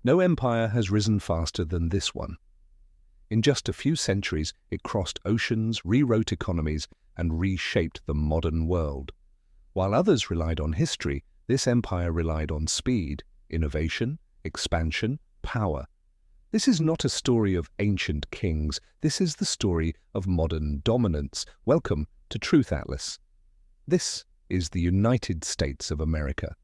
No empire has risen faster than this one. In just a few centuries, it crossed oceans, rewrote economies, and reshaped the modern world. While others relied on history, this empire relied on speed, innovation, expansion, power. This is not a story of ancient kings. This is the story of modern dominance. Welcome to Truth Atlas. This is the United States of America.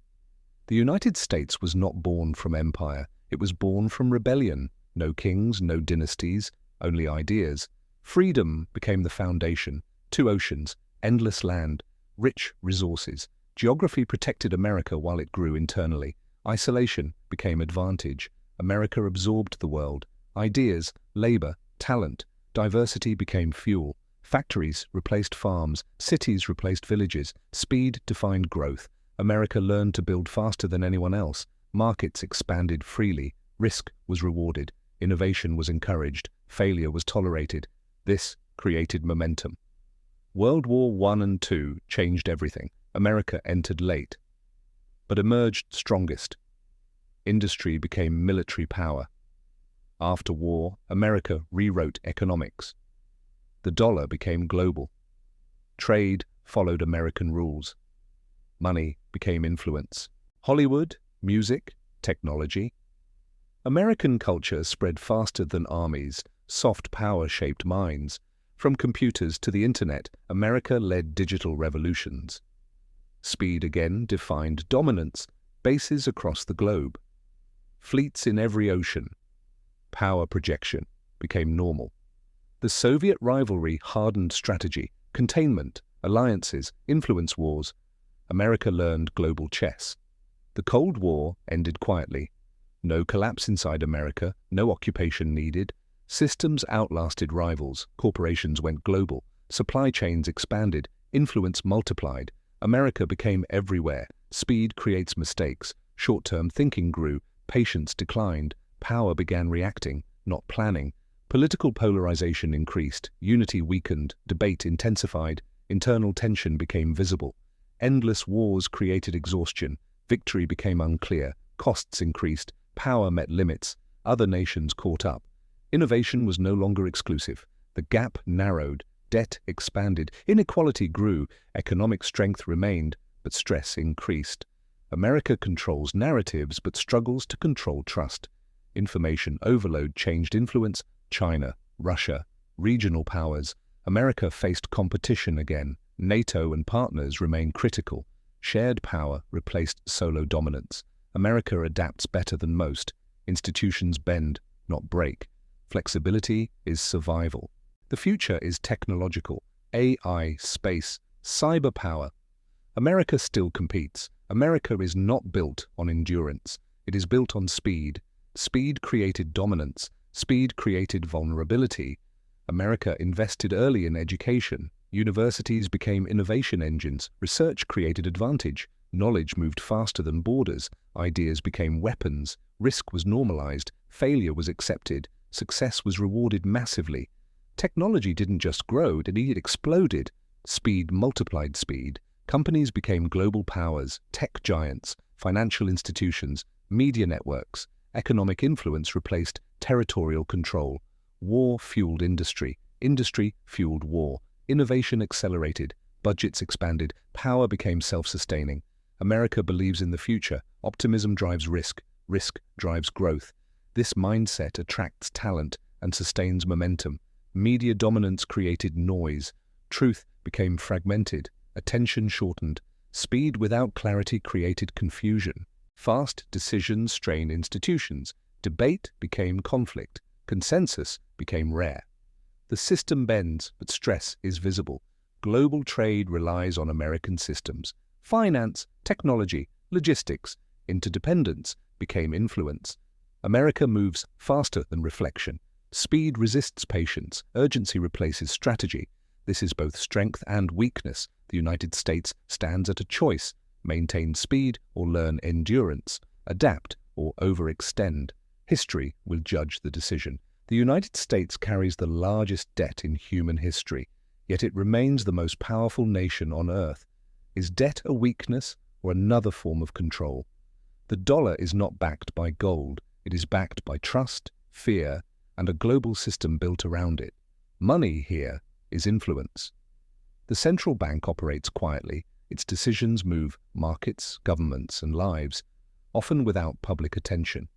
The United States was not born from empire. It was born from rebellion. No kings, no dynasties, only ideas. Freedom became the foundation. 2 oceans, endless land, rich resources. Geography protected America while it grew internally. Isolation became advantage. America absorbed the world. Ideas, labor, talent, diversity became fuel. Factories replaced farms. Cities replaced villages. Speed defined growth. America learned to build faster than anyone else. Markets expanded freely. Risk was rewarded. Innovation was encouraged. Failure was tolerated. This created momentum. World War I and II changed everything. America entered late, but emerged strongest. Industry became military power. After war, America rewrote economics. The dollar became global. Trade followed American rules. Money became influence. Hollywood, music, technology. American culture spread faster than armies. Soft power shaped minds. From computers to the internet, America led digital revolutions. Speed again defined dominance. Bases across the globe. Fleets in every ocean. Power projection became normal. The Soviet rivalry hardened strategy, containment, alliances, influence wars. America learned global chess. The Cold War ended quietly. No collapse inside America, no occupation needed. Systems outlasted rivals, corporations went global, supply chains expanded, influence multiplied. America became everywhere. Speed creates mistakes. Short-term thinking grew. Patience declined. Power began reacting, not planning. Political polarization increased. Unity weakened. Debate intensified. Internal tension became visible. Endless wars created exhaustion. Victory became unclear. Costs increased. Power met limits. Other nations caught up. Innovation was no longer exclusive. The gap narrowed. Debt expanded. Inequality grew. Economic strength remained, but stress increased. America controls narratives but struggles to control trust. Information overload changed influence. China, Russia, regional powers. America faced competition again. NATO and partners remain critical. Shared power replaced solo dominance. America adapts better than most. Institutions bend, not break. Flexibility is survival. The future is technological. AI, space, cyber power. America still competes. America is not built on endurance. It is built on speed. Speed created dominance. Speed created vulnerability. America invested early in education. Universities became innovation engines. Research created advantage. Knowledge moved faster than borders. Ideas became weapons. Risk was normalized. Failure was accepted. Success was rewarded massively. Technology didn't just grow, it exploded. Speed multiplied speed. Companies became global powers, tech giants, financial institutions, media networks. Economic influence replaced territorial control. War fueled industry. Industry fueled war. Innovation accelerated. Budgets expanded. Power became self-sustaining. America believes in the future. Optimism drives risk. Risk drives growth. This mindset attracts talent and sustains momentum. Media dominance created noise. Truth became fragmented. Attention shortened. Speed without clarity created confusion. Fast decisions strain institutions. Debate became conflict. Consensus became rare. The system bends, but stress is visible. Global trade relies on American systems. Finance, technology, logistics, interdependence became influence. America moves faster than reflection. Speed resists patience. Urgency replaces strategy. This is both strength and weakness. The United States stands at a choice: maintain speed or learn endurance, adapt or overextend. History will judge the decision. The United States carries the largest debt in human history, yet it remains the most powerful nation on earth. Is debt a weakness or another form of control? The dollar is not backed by gold. It is backed by trust, fear, and a global system built around it. Money here is influence. The central bank operates quietly. Its decisions move markets, governments, and lives, often without public attention.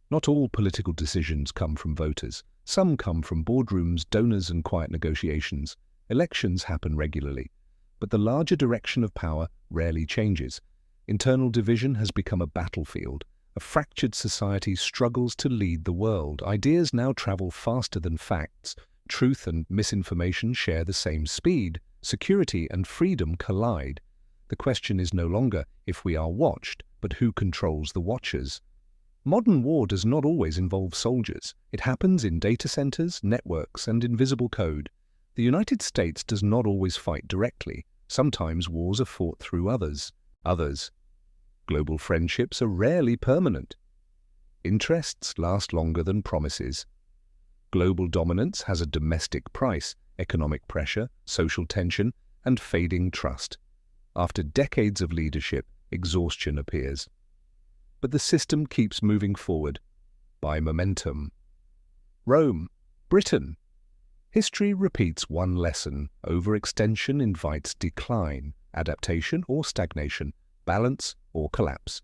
Not all political decisions come from voters. Some come from boardrooms, donors, and quiet negotiations. Elections happen regularly, but the larger direction of power rarely changes. Internal division has become a battlefield. A fractured society struggles to lead the world. Ideas now travel faster than facts. Truth and misinformation share the same speed. Security and freedom collide. The question is no longer if we are watched, but who controls the watchers. Modern war does not always involve soldiers. It happens in data centers, networks, and invisible code. The United States does not always fight directly. Sometimes wars are fought through others. Global friendships are rarely permanent. Interests last longer than promises. Global dominance has a domestic price, economic pressure, social tension, and fading trust. After decades of leadership, exhaustion appears. But the system keeps moving forward by momentum. Rome, Britain. History repeats one lesson. Overextension invites decline, adaptation or stagnation, balance or collapse.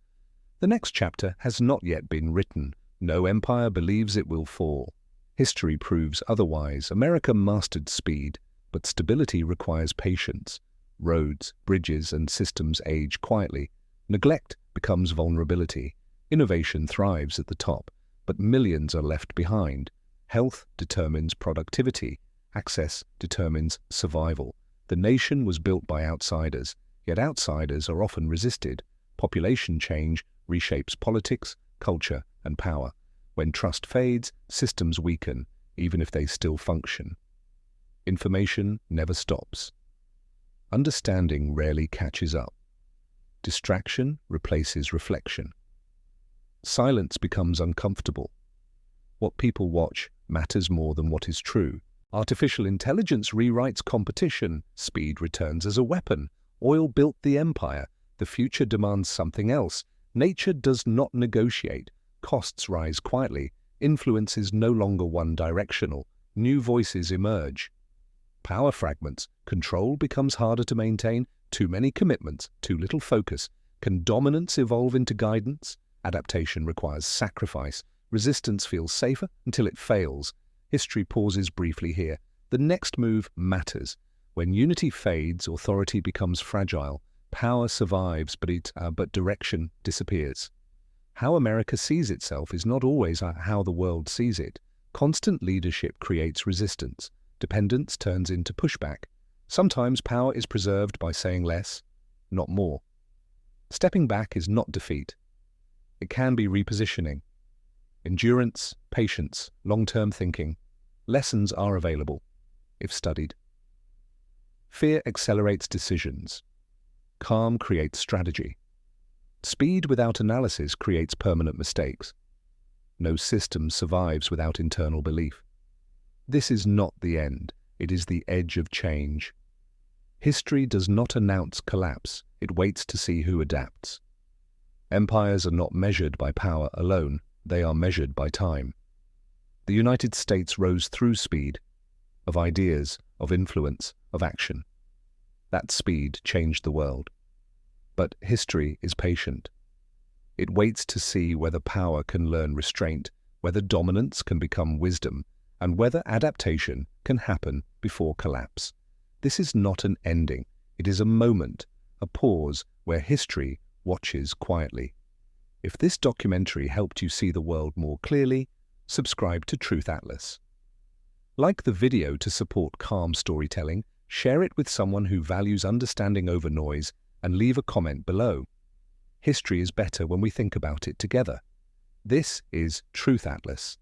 The next chapter has not yet been written. No empire believes it will fall. History proves otherwise. America mastered speed, but stability requires patience. Roads, bridges, and systems age quietly. Neglect becomes vulnerability. Innovation thrives at the top, but millions are left behind. Health determines productivity. Access determines survival. The nation was built by outsiders, yet outsiders are often resisted. Population change reshapes politics, culture, and power. When trust fades, systems weaken, even if they still function. Information never stops. Understanding rarely catches up. Distraction replaces reflection. Silence becomes uncomfortable. What people watch matters more than what is true. Artificial intelligence rewrites competition. Speed returns as a weapon. Oil built the empire. The future demands something else. Nature does not negotiate. Costs rise quietly. Influence is no longer one-directional. New voices emerge. Power fragments. Control becomes harder to maintain. Too many commitments, too little focus. Can dominance evolve into guidance? Adaptation requires sacrifice. Resistance feels safer until it fails. History pauses briefly here. The next move matters. When unity fades, authority becomes fragile. Power survives, but direction disappears. How America sees itself is not always how the world sees it. Constant leadership creates resistance. Dependence turns into pushback. Sometimes power is preserved by saying less, not more. Stepping back is not defeat. It can be repositioning. Endurance, patience, long-term thinking. Lessons are available, if studied. Fear accelerates decisions. Calm creates strategy. Speed without analysis creates permanent mistakes. No system survives without internal belief. This is not the end. It is the edge of change. History does not announce collapse. It waits to see who adapts. Empires are not measured by power alone. They are measured by time. The United States rose through speed, of ideas, of influence, of action. That speed changed the world. But history is patient. It waits to see whether power can learn restraint, whether dominance can become wisdom, and whether adaptation can happen before collapse. This is not an ending. It is a moment, a pause where history watches quietly. If this documentary helped you see the world more clearly, subscribe to Truth Atlas. Like the video to support calm storytelling, share it with someone who values understanding over noise, and leave a comment below. History is better when we think about it together. This is Truth Atlas.